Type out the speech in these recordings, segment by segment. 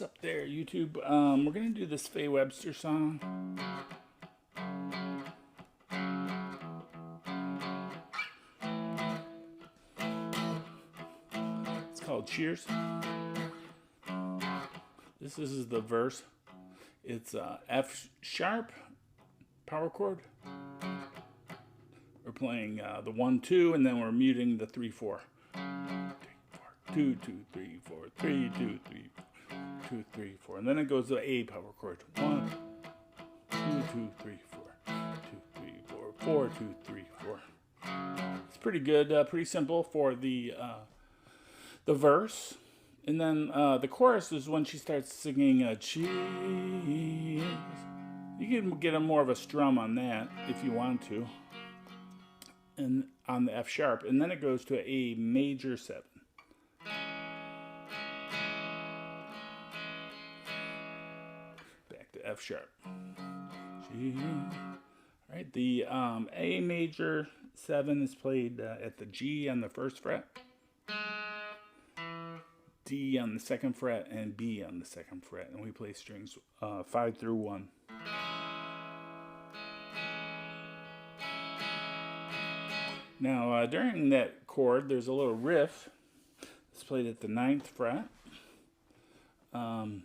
What's up there, YouTube? We're gonna do this Faye Webster song. It's called Cheers. This is the verse. It's F sharp power chord. We're playing the 1, 2, and then we're muting the 3, 4. 2, 2, 3, 4, 3, 2, 3, 2, 3, 4, and then it goes to A power chord. 1, 2, 2, 3, 4, 2, 3, 4, 4, 2, 3, 4. It's pretty good, pretty simple for the verse, and then the chorus is when she starts singing cheers. You can get a more of a strum on that if you want to, and on the F sharp, and then it goes to a major 7. Back to F sharp. G. All right, the A major 7 is played at the G on the 1st fret, D on the 2nd fret, and B on the 2nd fret, and we play strings 5 through 1. Now, during that chord, there's a little riff. It's played at the 9th fret. All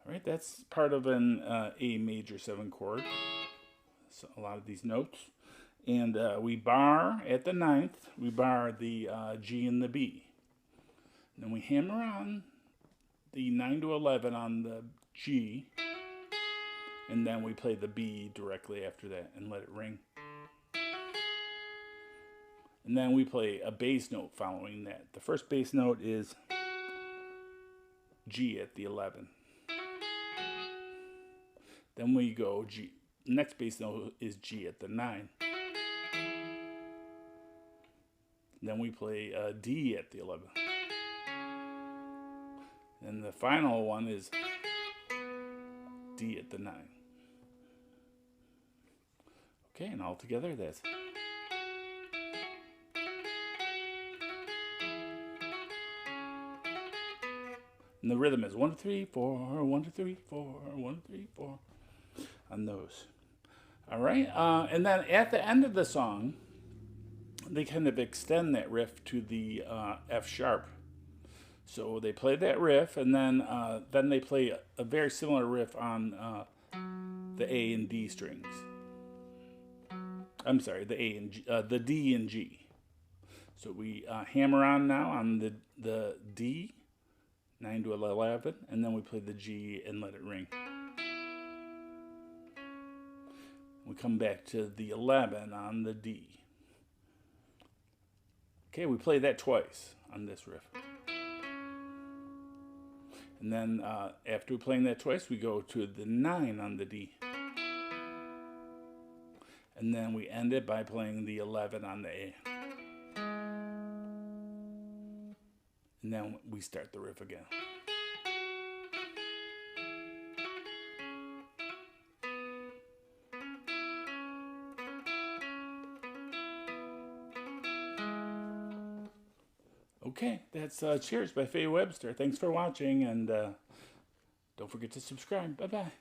right, that's part of an A major 7 chord. So a lot of these notes. And we bar at the 9th. We bar the G and the B. And then we hammer on the 9 to 11 on the G. And then we play the B directly after that and let it ring. And then we play a bass note following that. The first bass note is G at the 11. Then we go G. Next bass note is G at the 9. Then we play D at the 11. And the final one is D at the 9. Okay, and all together that's. And the rhythm is 1, 2, 3, 4, 1, 2, 3, 4, 1, 2, 3, 4 on those. All right, and then at the end of the song, they kind of extend that riff to the F sharp. So they play that riff, and then they play a very similar riff on the A and D strings. I'm sorry, the A and G, the D and G. So we hammer on now on the D, 9 to 11, and then we play the G and let it ring. We come back to the 11 on the D. Okay, we play that twice on this riff. And then after playing that twice, we go to the 9 on the D. And then we end it by playing the 11 on the A. And then we start the riff again. Okay, that's Cheers by Faye Webster. Thanks for watching, and don't forget to subscribe. Bye-bye.